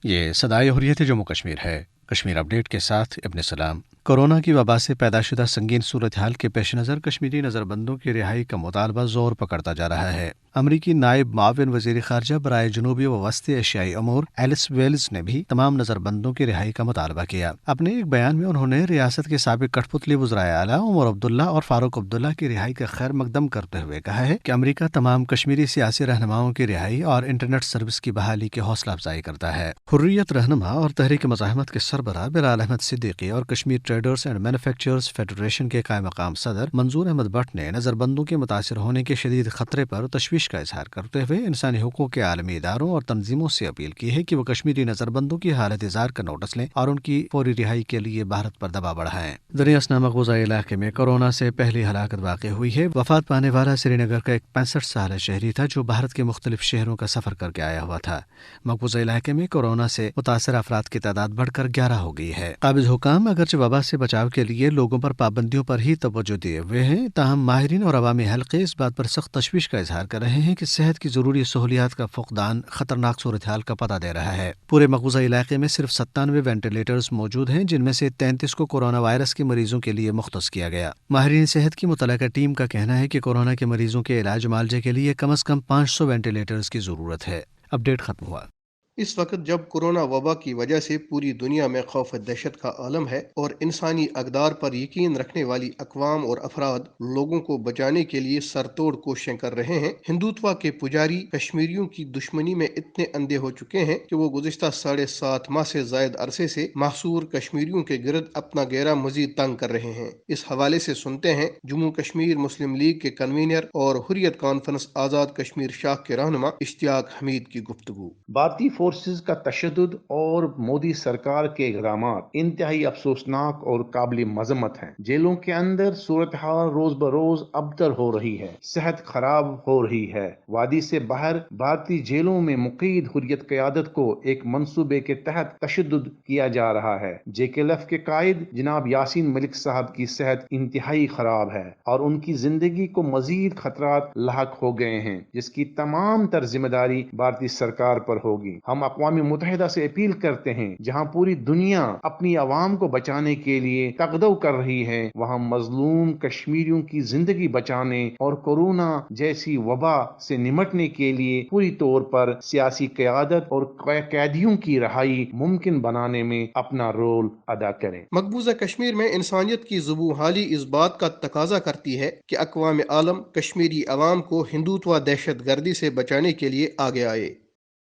یہ صدائے حریت جموں کشمیر ہے۔ کشمیر اپڈیٹ کے ساتھ ابن سلام۔ کورونا کی وبا سے پیدا شدہ سنگین صورتحال کے پیش نظر کشمیری نظر بندوں کی رہائی کا مطالبہ زور پکڑتا جا رہا ہے۔ امریکی نائب معاون وزیر خارجہ برائے جنوبی و وسطی ایشیائی امور ایلس ویلز نے بھی تمام نظر بندوں کی رہائی کا مطالبہ کیا۔ اپنے ایک بیان میں انہوں نے ریاست کے سابق کٹھ پتلی وزرائے اعلیٰ عمر عبداللہ اور فاروق عبداللہ کی رہائی کا خیر مقدم کرتے ہوئے کہا ہے کہ امریکہ تمام کشمیری سیاسی رہنماؤں کی رہائی اور انٹرنیٹ سروس کی بحالی کی حوصلہ افزائی کرتا ہے۔ حریت رہنما اور تحریک مزاحمت کے سربراہ بلال احمد صدیقی اور Kashmir traders and manufacturers federation کے قائم مقام صدر منظور احمد بٹ نے نظر بندوں کے متاثر ہونے کے شدید خطرے پر تشویش کا اظہار کرتے ہوئے انسانی حقوق کے عالمی اداروں اور تنظیموں سے اپیل کی ہے کہ وہ کشمیری نظر بندوں کی حالت اظہار کا نوٹس لیں اور ان کی فوری رہائی کے لیے بھارت پر دباؤ بڑھائیں۔ دریاسنا مقبوضہ علاقے میں کورونا سے پہلی ہلاکت واقع ہوئی ہے۔ وفات پانے والا سری نگر کا ایک 65 سالہ شہری تھا جو بھارت کے مختلف شہروں کا سفر کر کے آیا ہوا تھا۔ مقبوضہ علاقے میں کورونا سے متاثرہ افراد کی تعداد بڑھ کر 11 ہو گئی ہے۔ قابض حکام اگرچہ وبا سے بچاؤ کے لیے لوگوں پر پابندیوں پر ہی توجہ دیے ہوئے ہیں، تاہم ماہرین اور عوامی حلقے اس بات پر سخت تشویش کا اظہار کر رہے ہیں کہ صحت کی ضروری سہولیات کا فقدان خطرناک صورتحال کا پتہ دے رہا ہے۔ پورے مقبوضہ علاقے میں صرف 97 وینٹیلیٹرز موجود ہیں، جن میں سے 33 کو کورونا وائرس کے مریضوں کے لیے مختص کیا گیا۔ ماہرین صحت کی متعلقہ ٹیم کا کہنا ہے کہ کورونا کے مریضوں کے علاج معالجے کے لیے کم از کم 500 وینٹیلیٹرز کی ضرورت ہے۔ اپڈیٹ ختم ہوا۔ اس وقت جب کورونا وبا کی وجہ سے پوری دنیا میں خوف و دہشت کا عالم ہے اور انسانی اقدار پر یقین رکھنے والی اقوام اور افراد لوگوں کو بچانے کے لیے سر توڑ کوششیں کر رہے ہیں، ہندوتوا کے پجاری کشمیریوں کی دشمنی میں اتنے اندھے ہو چکے ہیں کہ وہ گزشتہ 7.5 ماہ سے زائد عرصے سے محصور کشمیریوں کے گرد اپنا گھیرا مزید تنگ کر رہے ہیں۔ اس حوالے سے سنتے ہیں جموں کشمیر مسلم لیگ کے کنوینر اور حریت کانفرنس آزاد کشمیر شاخ کے رہنما اشتیاق حمید کی گفتگو۔ بھارتی فورسز کا تشدد اور مودی سرکار کے اقدامات انتہائی افسوسناک اور قابل مذمت ہیں۔ جیلوں کے اندر صورتحال روز بروز ابتر ہو رہی ہے، صحت خراب ہو رہی ہے۔ وادی سے باہر بھارتی جیلوں میں مقید حریت قیادت کو ایک منصوبے کے تحت تشدد کیا جا رہا ہے۔ JKLF کے قائد جناب یاسین ملک صاحب کی صحت انتہائی خراب ہے اور ان کی زندگی کو مزید خطرات لاحق ہو گئے ہیں، جس کی تمام تر ذمہ داری بھارتی سرکار پر ہوگی۔ ہم اقوام متحدہ سے اپیل کرتے ہیں، جہاں پوری دنیا اپنی عوام کو بچانے کے لیے تگدو کر رہی ہے، وہاں مظلوم کشمیریوں کی زندگی بچانے اور کورونا جیسی وبا سے نمٹنے کے لیے پوری طور پر سیاسی قیادت اور قیدیوں کی رہائی ممکن بنانے میں اپنا رول ادا کریں۔ مقبوضہ کشمیر میں انسانیت کی زبوں حالی اس بات کا تقاضا کرتی ہے کہ اقوام عالم کشمیری عوام کو ہندوتوا دہشت گردی سے بچانے کے لیے آگے آئے۔